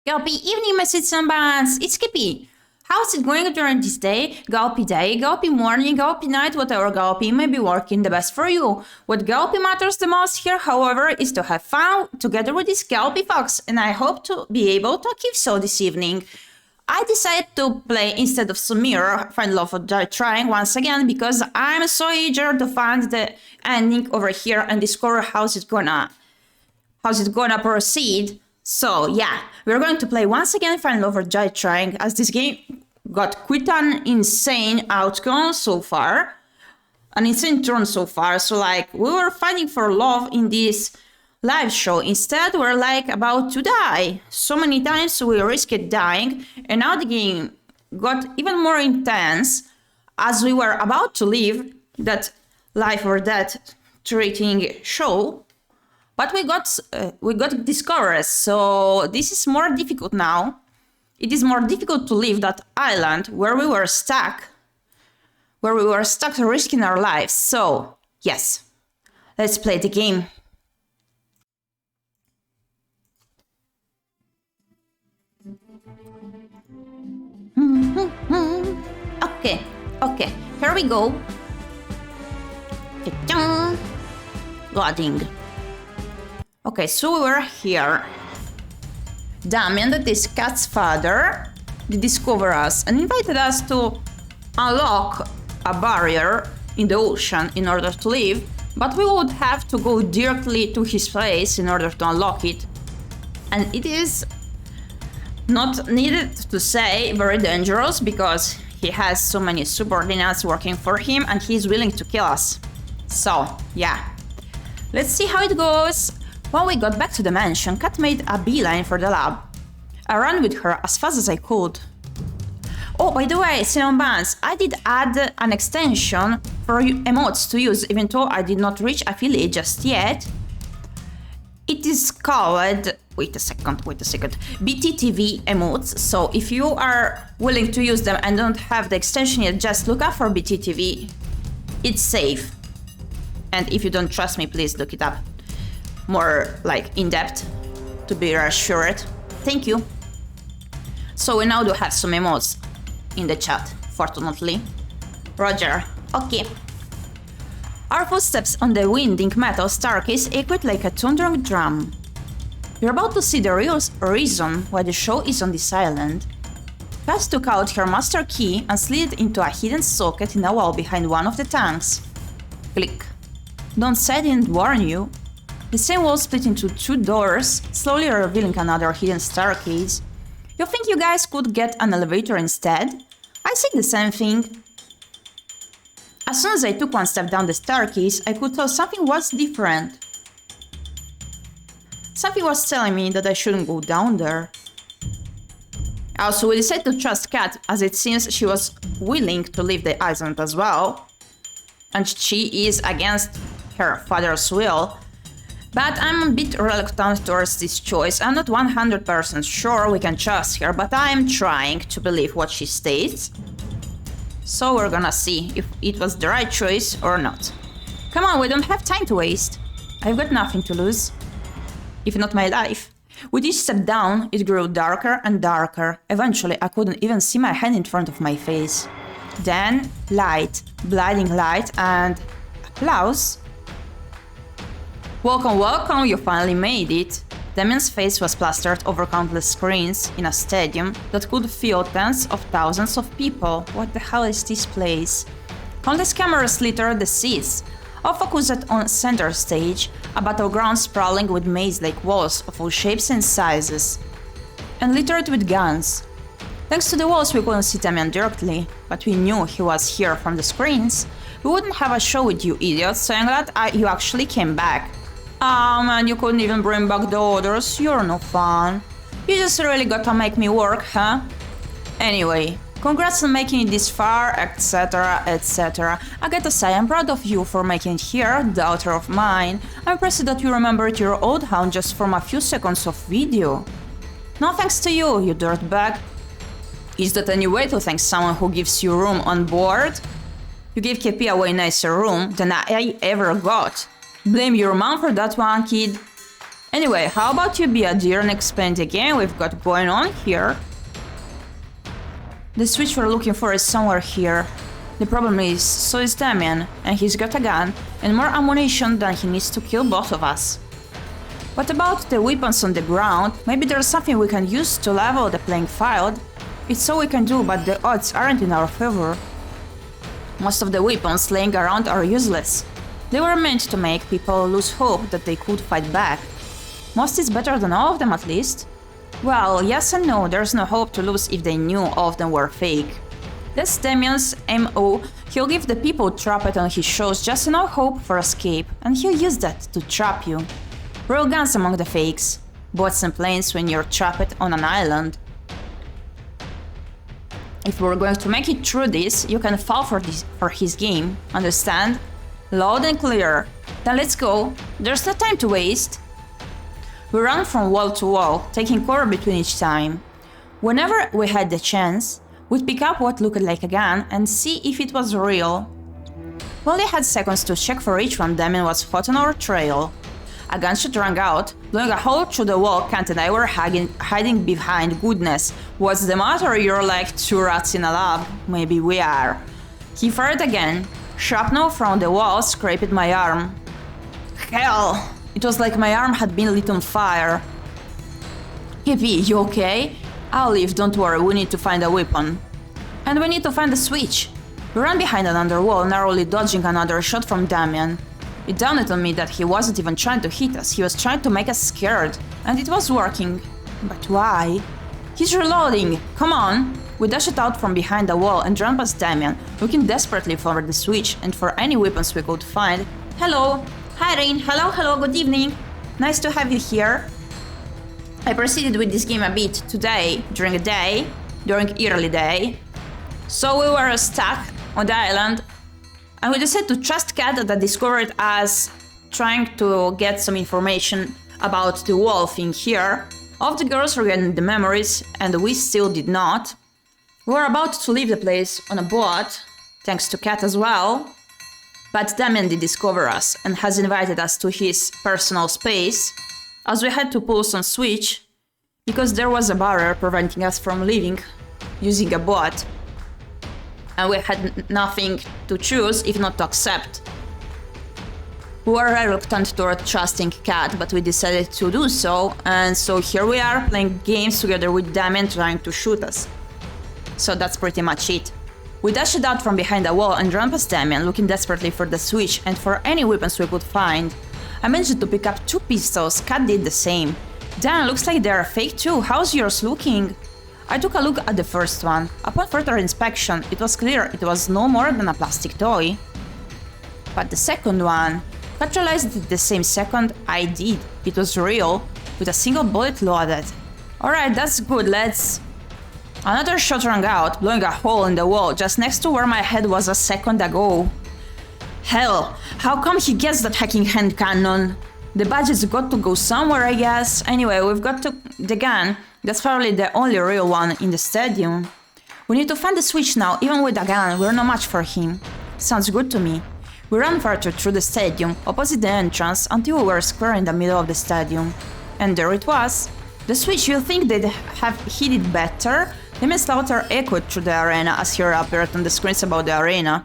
Gyepi, evening message and bands. It's Gyepi. How's it going during this day? Gyepi morning, Gyepi night, whatever Gyepi may be working the best for you. What Gyepi matters the most here, however, is to have fun together with this Gyepi fox, and I hope to be able to achieve so this evening. I decided to play instead of Samir, Find Love or Die Trying once again because I'm so eager to find the ending over here and discover how's it gonna proceed. So yeah, we're going to play once again Find Love or Die Trying, as this game got quite an insane outcome so far. An insane turn so far. So like, we were fighting for love in this live show. Instead, we're like about to die. So many times we risked dying, and now the game got even more intense as we were about to leave that life or death treating show. But we got discovered, so this is more difficult now. It is more difficult to leave that island where we were stuck risking our lives. So yes, let's play the game. Okay, here we go. Loading. Okay, so we were here. Damien, that is Kat's father, did discover us and invited us to unlock a barrier in the ocean in order to leave, but we would have to go directly to his place in order to unlock it. And it is, not needed to say, very dangerous because he has so many subordinates working for him and he's willing to kill us. So, yeah. Let's see how it goes. When we got back to the mansion, Kat made a beeline for the lab. I ran with her as fast as I could. Oh, by the way, Cinnamon Buns, I did add an extension for emotes to use, even though I did not reach affiliate just yet. It is called, wait a second, BTTV emotes. So if you are willing to use them and don't have the extension yet, just look up for BTTV. It's safe. And if you don't trust me, please look it up more like in depth to be reassured. Thank you. So we now do have some emotes in the chat, fortunately. Roger. Okay. Our footsteps on the winding metal staircase echoed like a thundering drum. You're about to see the real reason why the show is on this island. Cass took out her master key and slid it into a hidden socket in a wall behind one of the tanks. Click. Don't say I didn't warn you. The same wall split into two doors, slowly revealing another hidden staircase. You think you guys could get an elevator instead? I said the same thing. As soon as I took one step down the staircase, I could tell something was different. Something was telling me that I shouldn't go down there. Also, we decided to trust Kat, as it seems she was willing to leave the island as well. And she is against her father's will. But I'm a bit reluctant towards this choice. I'm not 100% sure we can trust her, but I'm trying to believe what she states. So we're gonna see if it was the right choice or not. Come on, we don't have time to waste. I've got nothing to lose. If not my life. With each step down, it grew darker and darker. Eventually, I couldn't even see my hand in front of my face. Then, light, blinding light, and applause. Welcome, welcome, you finally made it. Damien's face was plastered over countless screens in a stadium that could fill tens of thousands of people. What the hell is this place? Countless cameras littered the seats, all focused on center stage, a battleground sprawling with maze-like walls of all shapes and sizes, and littered with guns. Thanks to the walls, we couldn't see Damien directly, but we knew he was here from the screens. We wouldn't have a show with you idiots, so I'm glad you actually came back. Oh man, you couldn't even bring back the others, you're no fun. You just really gotta make me work, huh? Anyway, congrats on making it this far, etc, etc. I gotta say, I'm proud of you for making it here, daughter of mine. I'm impressed that you remembered your old hound just from a few seconds of video. No thanks to you, you dirtbag. Is that any way to thank someone who gives you room on board? You gave Gyepi a way nicer room than I ever got. Blame your mom for that one, kid. Anyway, how about you be a dear and explain the game we've got going on here? The switch we're looking for is somewhere here. The problem is, so is Damien, and he's got a gun and more ammunition than he needs to kill both of us. What about the weapons on the ground? Maybe there's something we can use to level the playing field? It's all we can do, but the odds aren't in our favor. Most of the weapons laying around are useless. They were meant to make people lose hope that they could fight back. Most is better than all of them, at least. Well, yes and no, there's no hope to lose if they knew all of them were fake. That's Damien's MO. He'll give the people trapped on his shows just enough hope for escape, and he'll use that to trap you. Real guns among the fakes. Boats and planes when you're trapped on an island. If we're going to make it through this, you can fall for his game, understand? Loud and clear. Then let's go. There's no time to waste. We ran from wall to wall, taking cover between each time. Whenever we had the chance, we'd pick up what looked like a gun and see if it was real. We only had seconds to check for each one Damien was hot on our trail. A gunshot rang out, blowing a hole through the wall. Kant and I were hiding behind. Goodness, what's the matter? You're like two rats in a lab. Maybe we are. He fired again. Shrapnel from the wall scraped my arm. Hell! It was like my arm had been lit on fire. Gyepi, you okay? I'll leave, don't worry, we need to find a weapon. And we need to find the switch. We ran behind another wall, narrowly dodging another shot from Damien. It dawned on me that he wasn't even trying to hit us, he was trying to make us scared. And it was working. But why? He's reloading! Come on! We dashed out from behind the wall and ran past Damien, looking desperately for the switch and for any weapons we could find. Hello! Hi Rain! Hello, good evening! Nice to have you here. I proceeded with this game a bit today, during early day. So we were stuck on the island, and we decided to trust Kat that discovered us trying to get some information about the wall thing here. All of the girls were getting the memories, and we still did not. We were about to leave the place on a boat, thanks to Kat as well. But Damien did discover us and has invited us to his personal space, as we had to pull some switch, because there was a barrier preventing us from leaving using a boat. And we had nothing to choose if not to accept. We were reluctant toward trusting Kat, but we decided to do so, and so here we are playing games together with Damien trying to shoot us. So that's pretty much it. We dashed out from behind the wall and ran past Damien, looking desperately for the switch and for any weapons we could find. I managed to pick up 2 pistols, Kat did the same. Damn, looks like they're fake too, how's yours looking? I took a look at the first one. Upon further inspection, it was clear it was no more than a plastic toy. But the second one, Kat realized it the same second I did. It was real, with a single bullet loaded. Alright, that's good, let's... Another shot rang out, blowing a hole in the wall just next to where my head was a second ago. Hell, how come he gets that hacking hand cannon? The budget's got to go somewhere, I guess. Anyway, we've got the gun. That's probably the only real one in the stadium. We need to find the switch now, even with a gun, we're no match for him. Sounds good to me. We ran further through the stadium, opposite the entrance, until we were square in the middle of the stadium. And there it was. The switch, you'd think they'd have hit it better? The manslaughter echoed through the arena as he appeared on the screens above the arena.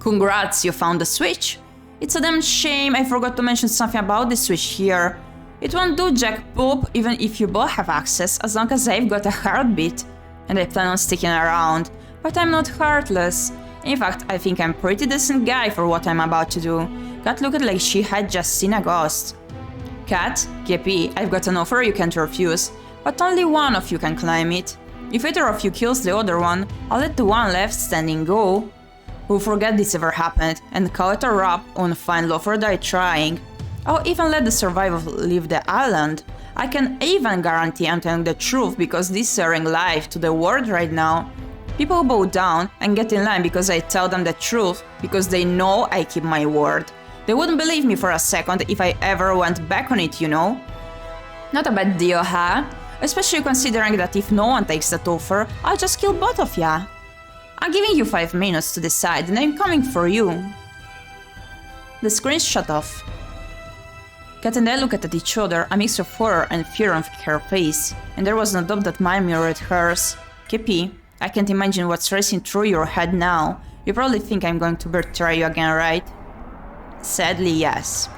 Congrats, you found the switch? It's a damn shame I forgot to mention something about the switch here. It won't do jack poop even if you both have access, as long as I've got a heartbeat. And I plan on sticking around. But I'm not heartless. In fact, I think I'm a pretty decent guy for what I'm about to do. Kat looked like she had just seen a ghost. Kat, Gyepi, I've got an offer you can't refuse. But only one of you can climb it. If either of you kills the other one, I'll let the one left standing go. We'll forget this ever happened and call it a wrap on fine loafer die trying. I'll even let the survivor leave the island. I can even guarantee I'm telling the truth because this is airing live to the world right now. People bow down and get in line because I tell them the truth, because they know I keep my word. They wouldn't believe me for a second if I ever went back on it, you know? Not a bad deal, huh? Especially considering that if no one takes that offer, I'll just kill both of ya. I'm giving you 5 minutes to decide and I'm coming for you. The screen shut off. Kat and I looked at each other, a mix of horror and fear on her face, and there was no doubt that mine mirrored hers. Gyepi, I can't imagine what's racing through your head now. You probably think I'm going to betray you again, right? Sadly, yes.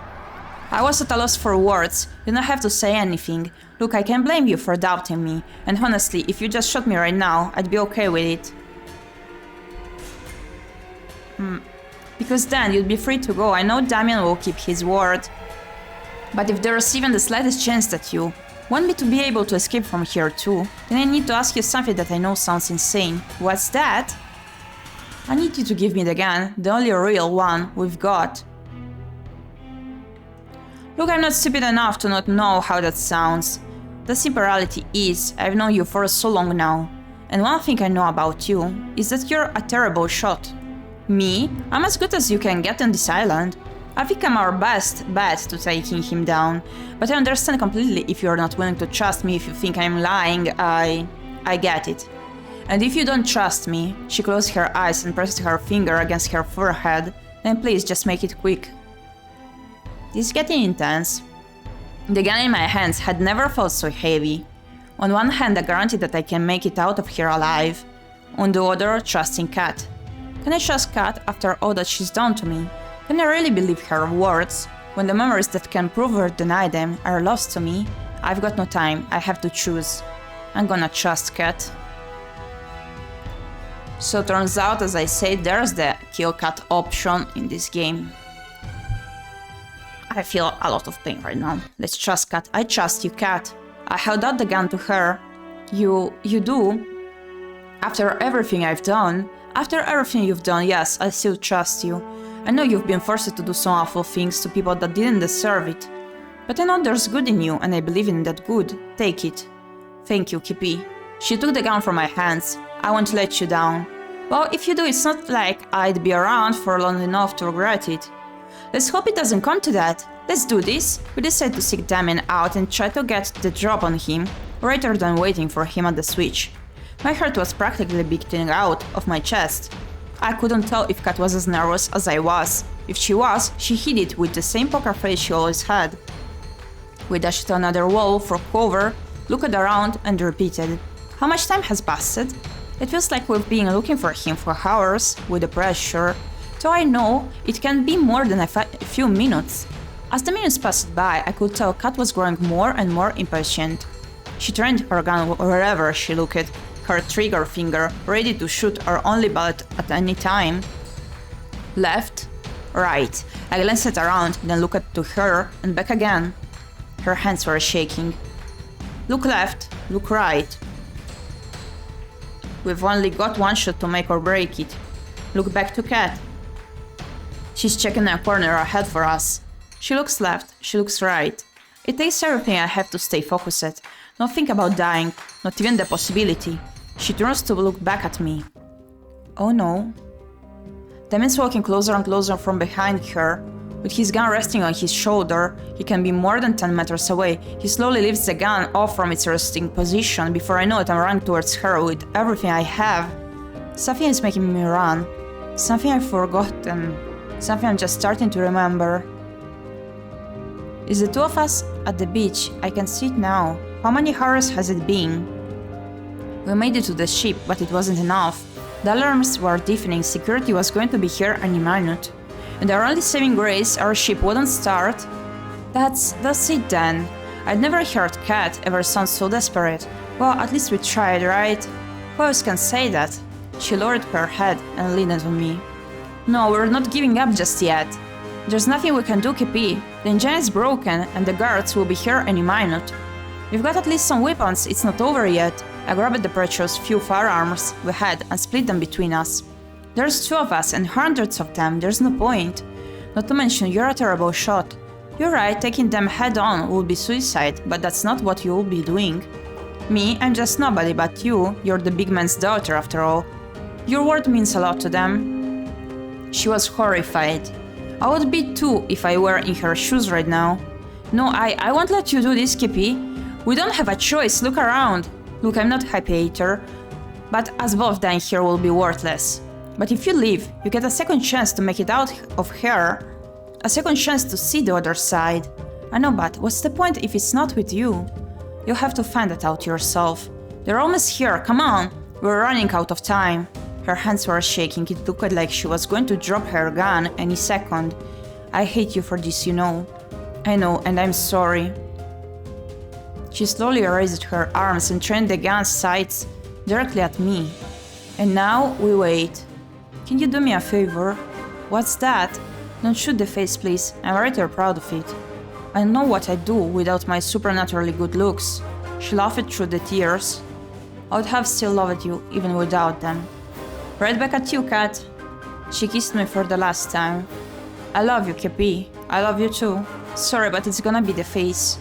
I was at a loss for words. You don't have to say anything. Look, I can't blame you for doubting me, and honestly, if you just shot me right now, I'd be okay with it. Because then you'd be free to go. I know Damien will keep his word. But if there's even the slightest chance that you want me to be able to escape from here too, then I need to ask you something that I know sounds insane. What's that? I need you to give me the gun, the only real one we've got. Look, I'm not stupid enough to not know how that sounds. The simple reality is, I've known you for so long now. And one thing I know about you is that you're a terrible shot. Me? I'm as good as you can get on this island. I think I'm our best bet to taking him down, but I understand completely if you're not willing to trust me. If you think I'm lying, I get it. And if you don't trust me, she closed her eyes and pressed her finger against her forehead, then please just make it quick. This is getting intense. The gun in my hands had never felt so heavy. On one hand, a guarantee that I can make it out of here alive. On the other, trusting Kat. Can I trust Kat after all that she's done to me? Can I really believe her words? When the memories that can prove or deny them are lost to me, I've got no time, I have to choose. I'm gonna trust Kat. So turns out, as I said, there's the kill Kat option in this game. I feel a lot of pain right now. Let's trust Kat. I trust you, Kat. I held out the gun to her. You do? After everything I've done? After everything you've done, yes, I still trust you. I know you've been forced to do some awful things to people that didn't deserve it. But I know there's good in you, and I believe in that good. Take it. Thank you, Gyepi. She took the gun from my hands. I won't let you down. Well, if you do, it's not like I'd be around for long enough to regret it. Let's hope it doesn't come to that. Let's do this. We decide to seek Damien out and try to get the drop on him, rather than waiting for him at the switch. My heart was practically beating out of my chest. I couldn't tell if Kat was as nervous as I was. If she was, she hid it with the same poker face she always had. We dashed to another wall for cover, looked around and repeated, "How much time has passed?" It feels like we've been looking for him for hours, with the pressure, so I know it can be more than a few minutes. As the minutes passed by, I could tell Kat was growing more and more impatient. She trained her gun wherever she looked, her trigger finger ready to shoot her only bullet at any time. Left, right. I glanced around, then looked to her and back again. Her hands were shaking. Look left, look right. We've only got one shot to make or break it. Look back to Kat. She's checking a corner ahead for us. She looks left, she looks right. It takes everything I have to stay focused. Not think about dying, not even the possibility. She turns to look back at me. Oh no. Damien's walking closer and closer from behind her. With his gun resting on his shoulder, he can be more than 10 meters away. He slowly lifts the gun off from its resting position. Before I know it, I'm running towards her with everything I have. Something is making me run. Something I've forgotten. Something I'm just starting to remember. It's the two of us at the beach. I can see it now. How many hours has it been? We made it to the ship, but it wasn't enough. The alarms were deafening. Security was going to be here any minute. And our only saving grace, our ship wouldn't start. That's it then. I'd never heard Kat ever sound so desperate. Well, at least we tried, right? Who else can say that? She lowered her head and leaned on me. No, we're not giving up just yet. There's nothing we can do, Gyepi. The engine is broken and the guards will be here any minute. We've got at least some weapons, it's not over yet. I grabbed the precious few firearms we had and split them between us. There's two of us and hundreds of them, there's no point. Not to mention you're a terrible shot. You're right, taking them head on would be suicide, but that's not what you'll be doing. Me, I'm just nobody, but you're the big man's daughter after all. Your word means a lot to them. She was horrified. I would be too if I were in her shoes right now. No, I won't let you do this, Gyepi. We don't have a choice, look around. Look, I'm not a happy hater, but us both dying here will be worthless. But if you leave, you get a second chance to make it out of here. A second chance to see the other side. I know, but what's the point if it's not with you? You'll have to find it out yourself. They're almost here, come on! We're running out of time. Her hands were shaking, it looked like she was going to drop her gun any second. I hate you for this, you know. I know, and I'm sorry. She slowly raised her arms and trained the gun's sights directly at me. And now we wait. Can you do me a favor? What's that? Don't shoot the face, please. I'm rather proud of it. I know what I'd do without my supernaturally good looks. She laughed through the tears. I would have still loved you, even without them. Right back at you, cat. She kissed me for the last time. I love you, Gyepi. I love you too. Sorry, but it's gonna be the face.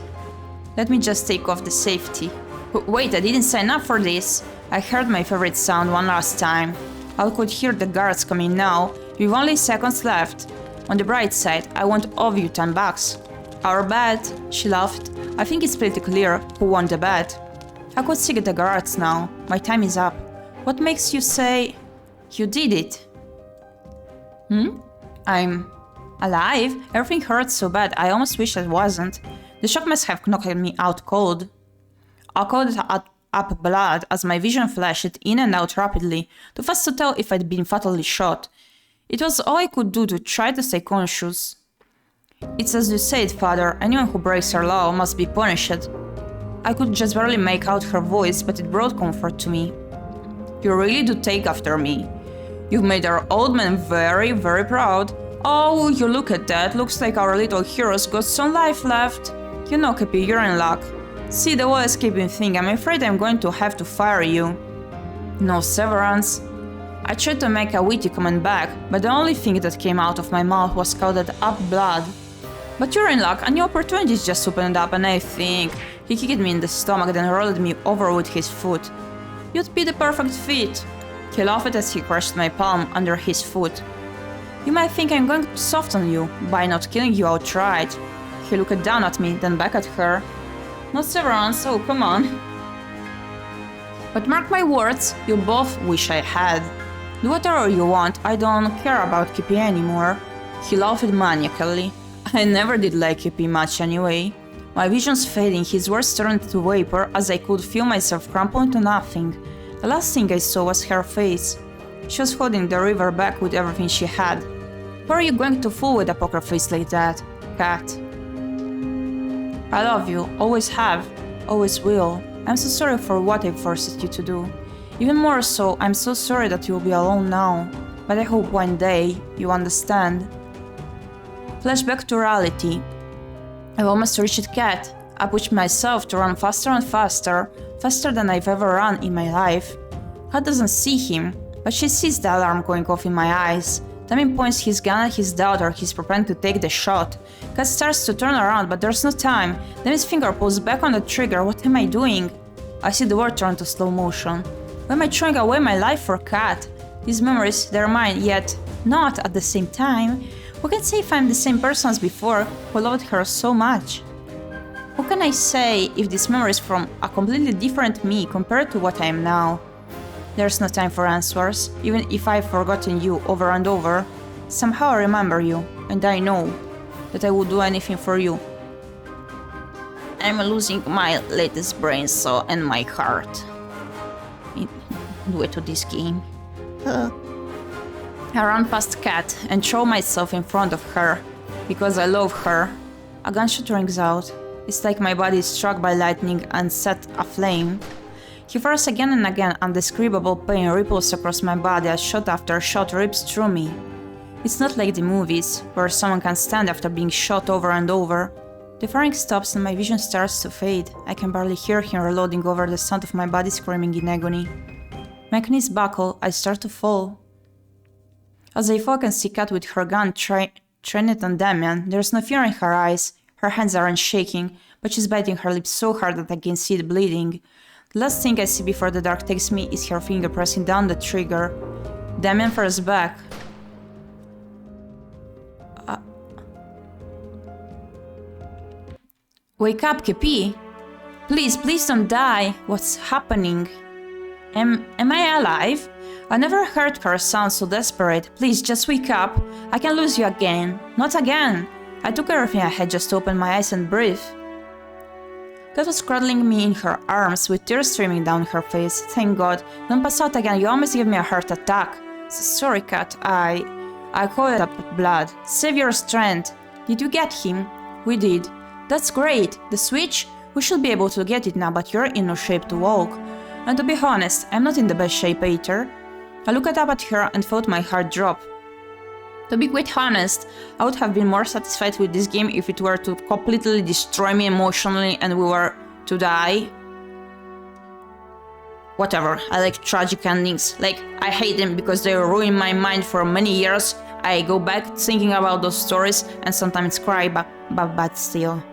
Let me just take off the safety. Wait, I didn't sign up for this. I heard my favorite sound one last time. I could hear the guards coming now, with only seconds left. On the bright side, I won't owe you $10. Our bet, she laughed. I think it's pretty clear who won the bet. I could see the guards now. My time is up. What makes you say you did it? I'm alive? Everything hurts so bad, I almost wish I wasn't. The shock must have knocked me out cold. I called up blood as my vision flashed in and out rapidly, too fast to tell if I'd been fatally shot. It was all I could do to try to stay conscious. It's as you said, Father, anyone who breaks her law must be punished. I could just barely make out her voice, but it brought comfort to me. You really do take after me. You've made our old man very, very proud. Oh, you look at that, looks like our little hero's got some life left. You know, Gyepi, you're in luck. See, the whole escaping thing, I'm afraid I'm going to have to fire you. No severance. I tried to make a witty comment back, but the only thing that came out of my mouth was scalded up blood. But you're in luck, a new opportunity just opened up, and I think he kicked me in the stomach, then rolled me over with his foot. You'd be the perfect fit. He laughed as he crushed my palm under his foot. You might think I'm going to soften you by not killing you outright. He looked down at me, then back at her. Not severance, oh come on. But mark my words, you both wish I had. Do whatever you want, I don't care about Gyepi anymore. He laughed maniacally. I never did like Gyepi much anyway. My vision's fading, his words turned to vapor as I could feel myself crumple into nothing. The last thing I saw was her face. She was holding the river back with everything she had. Why are you going to fool with a poker face like that, cat? I love you, always have, always will. I'm so sorry for what I forced you to do. Even more so, I'm so sorry that you'll be alone now. But I hope one day you understand. Flashback to reality. I've almost reached Cat. I pushed myself to run faster and faster, faster than I've ever run in my life. Cat doesn't see him, but she sees the alarm going off in my eyes. Damien points his gun at his daughter, he's preparing to take the shot. Cat starts to turn around, but there's no time. Then his finger pulls back on the trigger. What am I doing? I see the world turn to slow motion. Why am I throwing away my life for Cat? These memories, they're mine, yet not at the same time. Who can say if I'm the same person as before, who loved her so much? What can I say if this memory is from a completely different me compared to what I am now? There's no time for answers, even if I've forgotten you over and over. Somehow I remember you, and I know that I would do anything for you. I'm losing my latest brain cell and my heart due to this game. I ran past Cat and throw myself in front of her, because I love her. A gunshot rings out. It's like my body is struck by lightning and set aflame. He fires again and again, undescribable pain ripples across my body as shot after shot rips through me. It's not like the movies, where someone can stand after being shot over and over. The firing stops and my vision starts to fade. I can barely hear him reloading over the sound of my body screaming in agony. My knees buckle, I start to fall. As I fall, I can see Cat with her gun trained on Damien. There's no fear in her eyes. Her hands aren't shaking, but she's biting her lips so hard that I can see it bleeding. The last thing I see before the dark takes me is her finger pressing down the trigger. Damien fires back. Wake up, Gyepi! Please, please don't die! What's happening? Am I alive? I never heard her sound so desperate. Please, just wake up. I can lose you again. Not again. I took everything I had just to open my eyes and breathe. Kat was cradling me in her arms with tears streaming down her face. Thank God. Don't pass out again, you almost gave me a heart attack. Sorry, Kat, I called up blood. Save your strength. Did you get him? We did. That's great. The switch? We should be able to get it now, but you're in no shape to walk. And to be honest, I'm not in the best shape either. I looked up at her and felt my heart drop. To be quite honest, I would have been more satisfied with this game if it were to completely destroy me emotionally and we were to die. Whatever, I like tragic endings. Like, I hate them because they ruin my mind for many years. I go back thinking about those stories and sometimes cry, but still,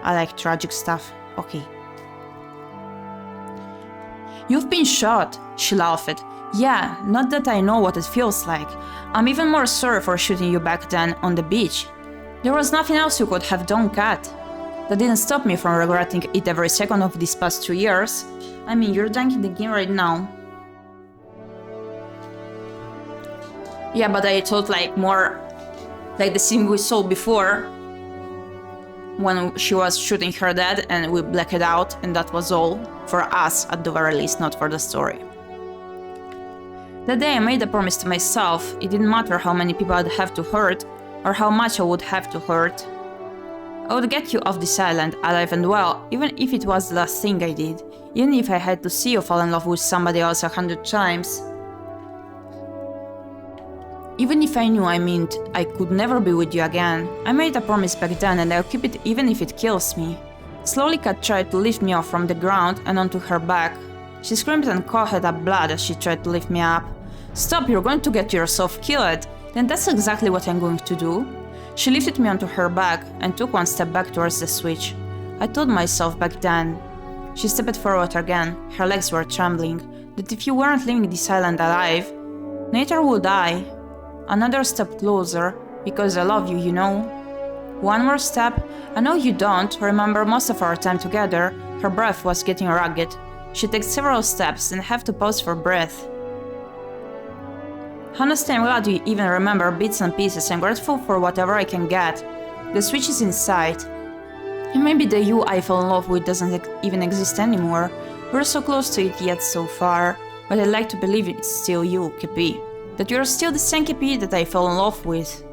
I like tragic stuff. Okay. You've been shot, she laughed. Yeah, not that I know what it feels like. I'm even more sorry for shooting you back then on the beach. There was nothing else you could have done, Kat. That didn't stop me from regretting it every second of these past 2 years. I mean, you're dunking the game right now. Yeah, but I thought like more like the scene we saw before when she was shooting her dad and we blacked it out, and that was all. For us, at the very least, not for the story. That day I made a promise to myself. It didn't matter how many people I'd have to hurt, or how much I would have to hurt. I would get you off this island, alive and well, even if it was the last thing I did. Even if I had to see you fall in love with somebody else 100 times. Even if I knew I meant I could never be with you again. I made a promise back then and I'll keep it even if it kills me. Slowly Kat tried to lift me off from the ground and onto her back. She screamed and coughed up blood as she tried to lift me up. Stop, you're going to get yourself killed. Then that's exactly what I'm going to do. She lifted me onto her back and took one step back towards the switch. I told myself back then. She stepped forward again, her legs were trembling, that if you weren't leaving this island alive, Nature will die. Another step closer, because I love you, you know. One more step. I know you don't remember most of our time together. Her breath was getting ragged. She takes several steps and have to pause for breath. Honestly, I'm glad you even remember bits and pieces. I'm grateful for whatever I can get. The switch is in sight. And maybe the you I fell in love with doesn't even exist anymore. We're so close to it yet so far. But I'd like to believe it's still you, Gyepi. That you're still the same Gyepi that I fell in love with.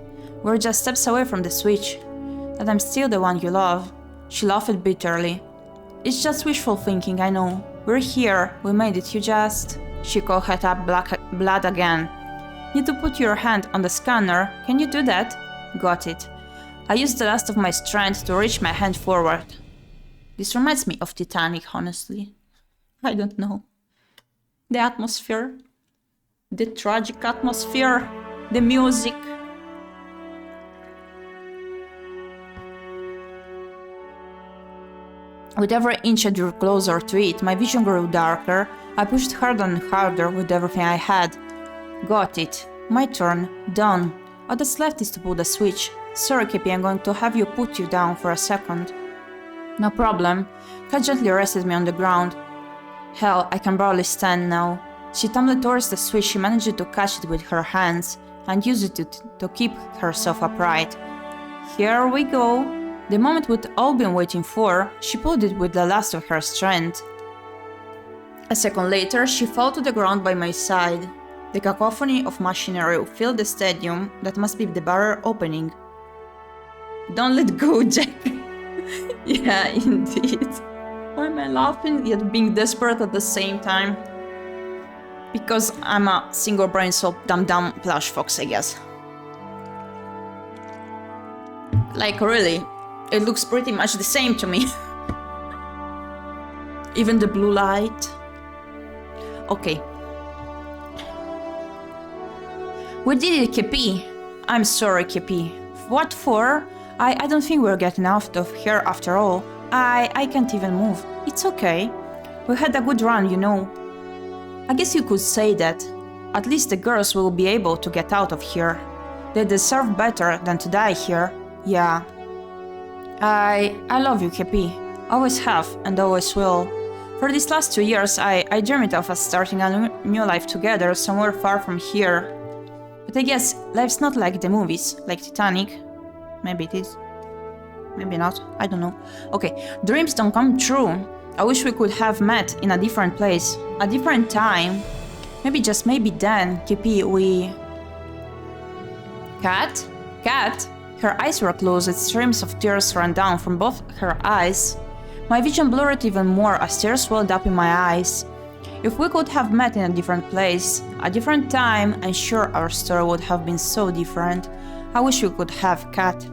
We're just steps away from the switch. That I'm still the one you love. She laughed bitterly. It's just wishful thinking, I know. We're here. We made it. You just... She coughed up blood again. Need to put your hand on the scanner. Can you do that? Got it. I used the last of my strength to reach my hand forward. This reminds me of Titanic, honestly. I don't know. The atmosphere. The tragic atmosphere. The music. With every inch I drew closer to it, my vision grew darker. I pushed harder and harder with everything I had. Got it. My turn. Done. All that's left is to pull the switch. Sorry, Gyepi, I'm going to have you put you down for a second. No problem. Kat gently rested me on the ground. Hell, I can barely stand now. She tumbled towards the switch. She managed to catch it with her hands and used it to keep herself upright. Here we go. The moment we'd all been waiting for, she pulled it with the last of her strength. A second later, she fell to the ground by my side. The cacophony of machinery filled the stadium. That must be the barrier opening. Don't let go, Jack. Yeah, indeed. Why am I laughing yet being desperate at the same time? Because I'm a single brain so dumb plush fox, I guess. Like really, it looks pretty much the same to me. Even the blue light. Okay. We did it, Gyepi. I'm sorry, Gyepi. What for? I don't think we're getting out of here after all. I can't even move. It's okay. We had a good run, you know. I guess you could say that. At least the girls will be able to get out of here. They deserve better than to die here. Yeah. I love you, Gyepi. Always have and always will. For these last 2 years, I dreamed of us starting a new life together somewhere far from here. But I guess life's not like the movies, like Titanic. Maybe it is. Maybe not. I don't know. Okay, dreams don't come true. I wish we could have met in a different place, a different time. Maybe, just maybe then, Gyepi, we... Cat? Cat? Her eyes were closed, streams of tears ran down from both her eyes. My vision blurred even more as tears welled up in my eyes. If we could have met in a different place, a different time, I'm sure our story would have been so different. I wish we could have, Cat.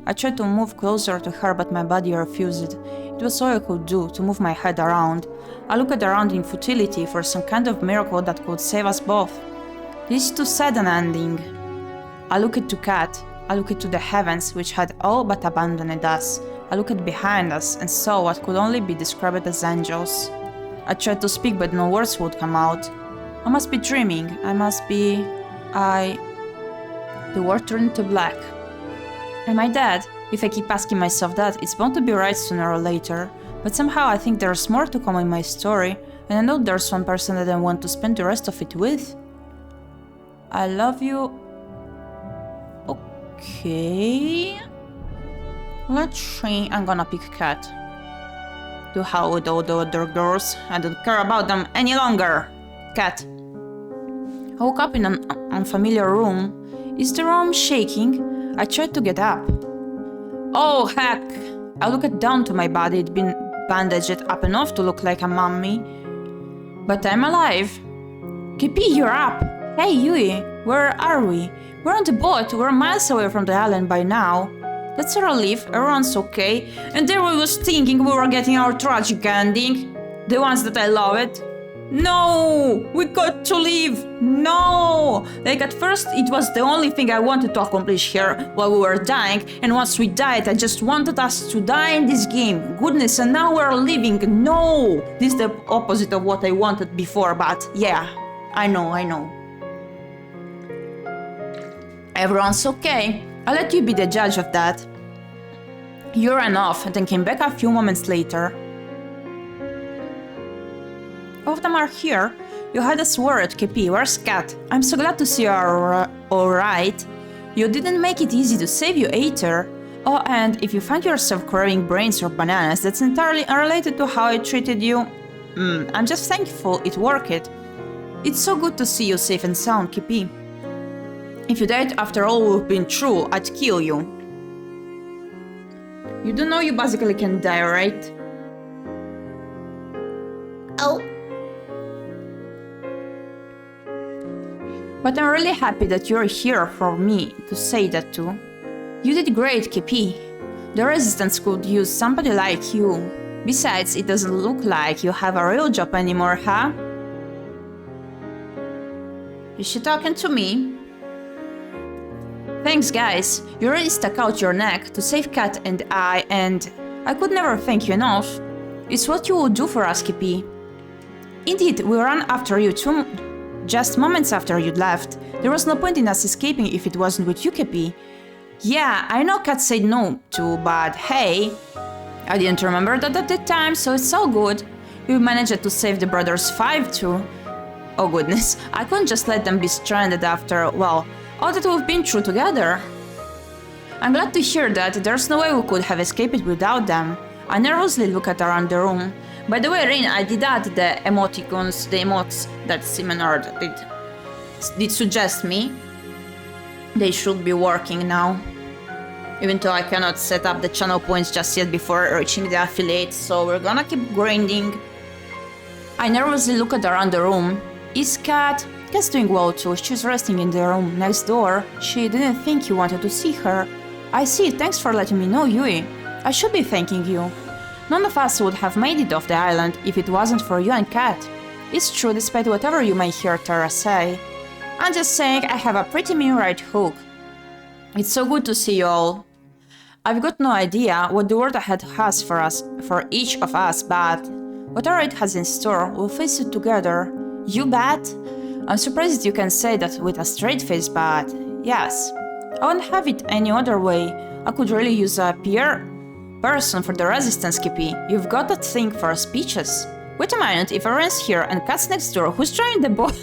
I tried to move closer to her, but my body refused. It was all I could do, to move my head around. I looked around in futility for some kind of miracle that could save us both. This is too sad an ending. I looked to Cat. I looked to the heavens, which had all but abandoned us. I looked behind us and saw what could only be described as angels. I tried to speak, but no words would come out. I must be dreaming. I must be... The world turned to black. Am I dead? If I keep asking myself that, it's bound to be right sooner or later. But somehow I think there's more to come in my story, and I know there's one person that I want to spend the rest of it with. I love you. Okay... Let's see, I'm gonna pick Cat. To hell with all the other girls, I don't care about them any longer. Cat. I woke up in an unfamiliar room. Is the room shaking? I tried to get up. Oh heck! I looked down to my body, it'd been bandaged up enough to look like a mummy. But I'm alive. Gyepi, you're up! Hey Yui, where are we? We're on the boat, we're miles away from the island by now. That's a relief, everyone's okay. And there I was thinking we were getting our tragic ending. The ones that I loved. No! We got to leave! No! Like at first it was the only thing I wanted to accomplish here while we were dying, and once we died I just wanted us to die in this game. Goodness, and now we're leaving. No! This is the opposite of what I wanted before, but yeah, I know. Everyone's okay. I'll let you be the judge of that. You ran off and then came back a few moments later. All of them are here. You had us worried, Gyepi. Where's Cat? I'm so glad to see you are alright. You didn't make it easy to save you either. Oh, and if you find yourself craving brains or bananas, that's entirely unrelated to how I treated you. I'm just thankful it worked. It's so good to see you safe and sound, Gyepi. If you died after all we've been through, I'd kill you. You do know you basically can die, right? Oh. But I'm really happy that you're here for me to say that too. You did great, Gyepi. The Resistance could use somebody like you. Besides, it doesn't look like you have a real job anymore, huh? Is she talking to me? Thanks, guys. You really stuck out your neck to save Cat and I could never thank you enough. It's what you would do for us, Gyepi. Indeed, we ran after you too, just moments after you'd left. There was no point in us escaping if it wasn't with you, Gyepi. Yeah, I know Cat said no too, but hey, I didn't remember that at the time, so it's all good. We managed to save the brothers 5 too. Oh goodness, I couldn't just let them be stranded after, well, all that we've been through together. I'm glad to hear that. There's no way we could have escaped without them. I nervously looked around the room. By the way, Rin, I did add the emoticons, the emotes that Simenard did suggest me. They should be working now. Even though I cannot set up the channel points just yet before reaching the affiliate, so we're gonna keep grinding. I nervously looked around the room. Is Cat? Cat's doing well too. She's resting in the room next door. She didn't think you wanted to see her. I see, thanks for letting me know, Yui. I should be thanking you. None of us would have made it off the island if it wasn't for you and Cat. It's true, despite whatever you may hear Tara say. I'm just saying I have a pretty mean right hook. It's so good to see you all. I've got no idea what the world ahead has for us, for each of us, but whatever it has in store, we'll face it together. You bet? I'm surprised you can say that with a straight face, but yes. I won't have it any other way. I could really use a person for the Resistance, Gyepi. You've got that thing for speeches. Wait a minute, if everyone's here and Cat's next door, who's driving the boat?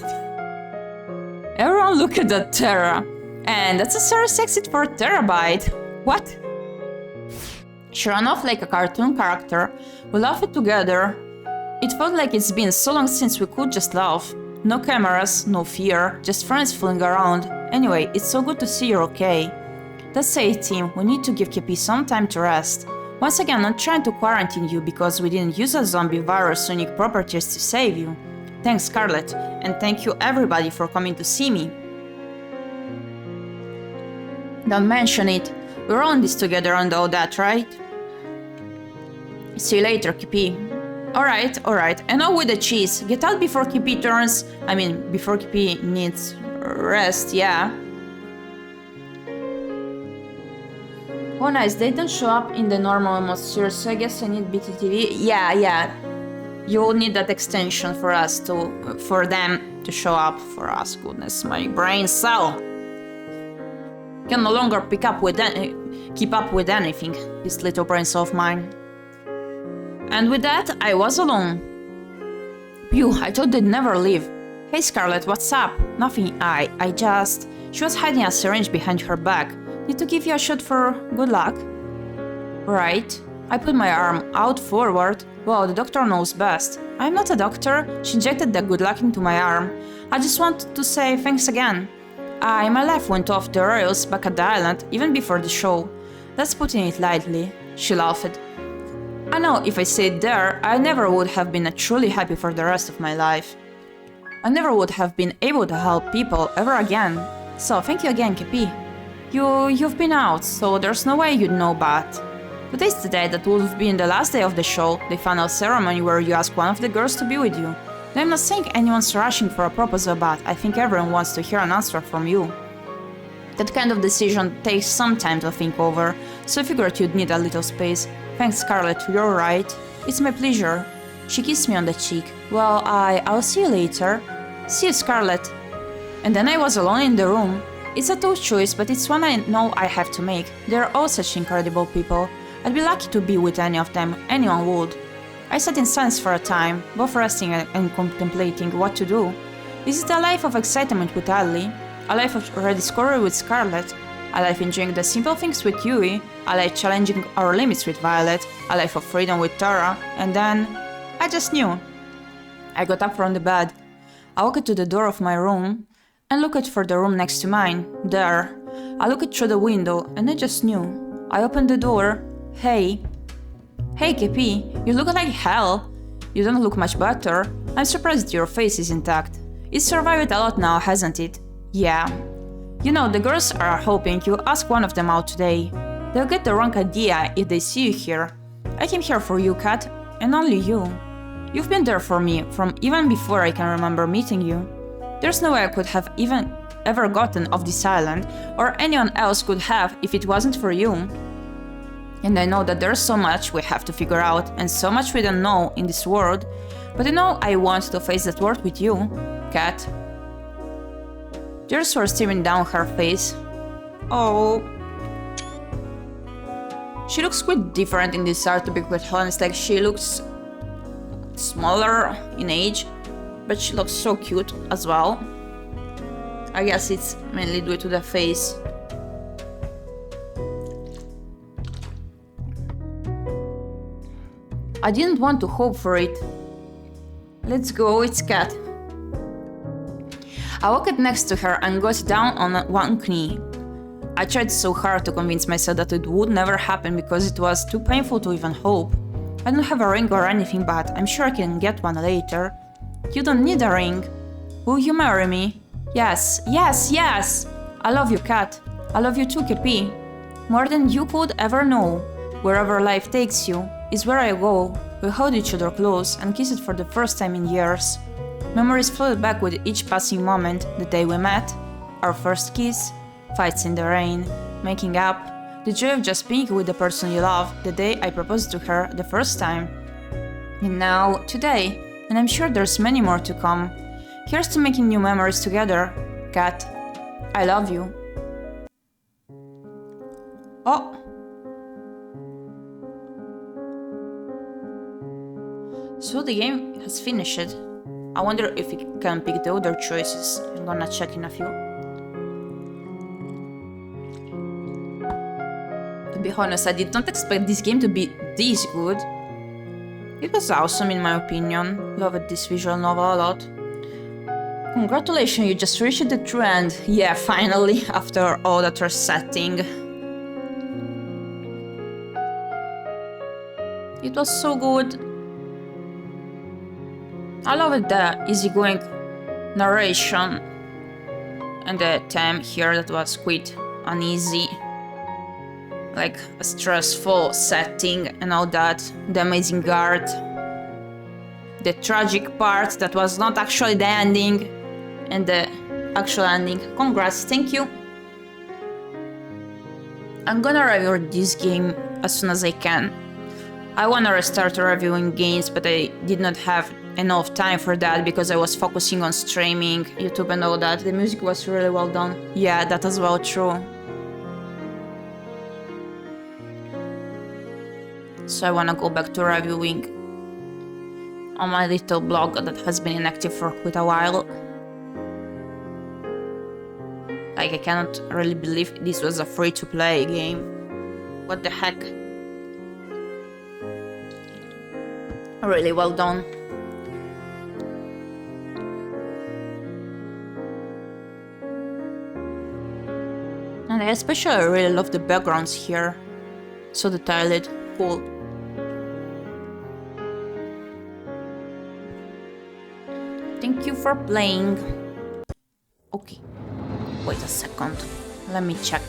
Everyone look at that Terra. And that's a serious exit for a terabyte. What? She ran off like a cartoon character. We laughed together. It felt like it's been so long since we could just laugh. No cameras, no fear, just friends fooling around. Anyway, it's so good to see you're okay. That's it, team. We need to give Gyepi some time to rest. Once again, I'm not trying to quarantine you because we didn't use a zombie virus unique properties to save you. Thanks, Scarlet, and thank you everybody for coming to see me. Don't mention it. We're on this together and all that, right? See you later, Gyepi. Alright, and now with the cheese. Get out before Gyepi turns... before Gyepi needs rest, yeah. Oh nice, they don't show up in the normal atmosphere, so I guess I need BTTV. Yeah. You'll need that extension for them to show up for us. Goodness, my brain cell can no longer keep up with anything, this little brain cell of mine. And with that, I was alone. Phew, I thought they'd never leave. Hey Scarlet, what's up? Nothing, She was hiding a syringe behind her back. Need to give you a shot for good luck? Right. I put my arm out forward. Well, the doctor knows best. I'm not a doctor. She injected the good luck into my arm. I just wanted to say thanks again. My life went off the rails back at the island, even before the show. That's putting it lightly. She laughed. I know if I stayed there, I never would have been truly happy for the rest of my life. I never would have been able to help people ever again. So thank you again, Gyepi. You've been out, so there's no way you'd know, but... Today's the day that would have been the last day of the show, the final ceremony where you ask one of the girls to be with you. Now, I'm not saying anyone's rushing for a proposal, but I think everyone wants to hear an answer from you. That kind of decision takes some time to think over, so I figured you'd need a little space. Thanks, Scarlet, you're right. It's my pleasure. She kissed me on the cheek. Well, I'll see you later. See you, Scarlet. And then I was alone in the room. It's a tough choice, but it's one I know I have to make. They're all such incredible people. I'd be lucky to be with any of them, anyone would. I sat in silence for a time, both resting and contemplating what to do. This is a life of excitement with Ali, a life of rediscovery with Scarlet, a life enjoying the simple things with Yui, a life challenging our limits with Violet, a life of freedom with Tara, and then... I just knew. I got up from the bed. I walked to the door of my room and looked for the room next to mine. There. I looked through the window and I just knew. I opened the door. Hey, Gyepi, you look like hell. You don't look much better. I'm surprised your face is intact. It's survived a lot now, hasn't it? Yeah. You know, the girls are hoping you ask one of them out today. They'll get the wrong idea if they see you here. I came here for you, Kat, and only you. You've been there for me from even before I can remember meeting you. There's no way I could have even ever gotten off this island, or anyone else could have if it wasn't for you. And I know that there's so much we have to figure out, and so much we don't know in this world, but I know I want to face that world with you, Kat. Tears were streaming down her face. Oh. She looks quite different in this art, to be quite honest. Like, she looks smaller in age, but she looks so cute as well. I guess it's mainly due to the face. I didn't want to hope for it. Let's go, it's Kat. I walked next to her and got down on one knee. I tried so hard to convince myself that it would never happen because it was too painful to even hope. I don't have a ring or anything, but I'm sure I can get one later. You don't need a ring. Will you marry me? Yes, yes, yes! I love you, Kat. I love you too, Gyepi. More than you could ever know. Wherever life takes you is where I go. We held each other close and kissed for the first time in years. Memories flooded back with each passing moment, the day we met, our first kiss, fights in the rain, making up, the joy of just being with the person you love, the day I proposed to her the first time. And now, today, and I'm sure there's many more to come. Here's to making new memories together, Kat. I love you. Oh! So the game has finished. I wonder if we can pick the other choices. I'm gonna check in a few. The be honest, I did not expect this game to be this good. It was awesome in my opinion. Loved this visual novel a lot. Congratulations, you just reached the true end. Yeah, finally, after all that resetting. It was so good. I loved the easygoing narration and the theme here that was quite uneasy. Like a stressful setting and all that. The amazing art. The tragic part that was not actually the ending. And the actual ending. Congrats, thank you. I'm gonna review this game as soon as I can. I wanna restart reviewing games, but I did not have enough time for that because I was focusing on streaming, YouTube and all that. The music was really well done. Yeah, that is well true. So I wanna go back to reviewing on my little blog that has been inactive for quite a while. Like, I cannot really believe this was a free-to-play game. What the heck? Really well done. And I especially really love the backgrounds here. So detailed, cool. Thank you for playing. Okay. Wait a second. Let me check.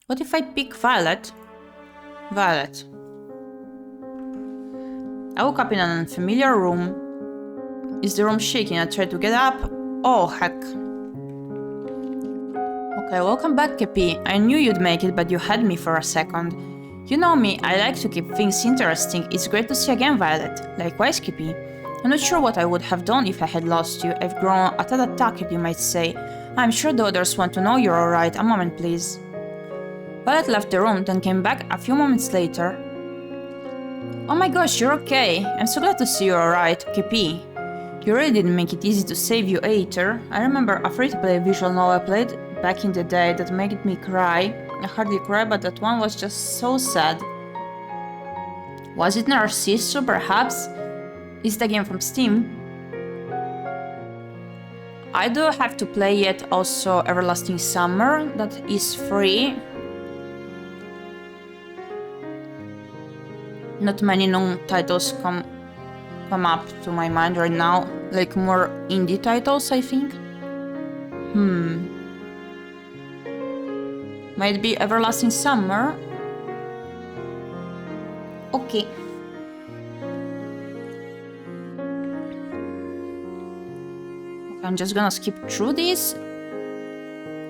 What if I pick Violet? Violet. I woke up in an unfamiliar room. Is the room shaking? I tried to get up. Oh, heck. Okay, welcome back, Gyepi. I knew you'd make it, but you had me for a second. You know me, I like to keep things interesting. It's great to see you again, Violet. Likewise, Gyepi. I'm not sure what I would have done if I had lost you. I've grown a tad attacked, you might say. I'm sure the others want to know you're alright. A moment, please. Violet left the room, then came back a few moments later. Oh my gosh, you're okay. I'm so glad to see you're alright, Gyepi. You really didn't make it easy to save you either. I remember a free-to-play visual novel I played back in the day that made me cry. I hardly cry, but that one was just so sad. Was it Narciso, perhaps? Is the game from Steam? I do have to play yet also Everlasting Summer, that is free. Not many known titles come up to my mind right now, like more indie titles, I think. Might be Everlasting Summer. Okay. I'm just gonna skip through this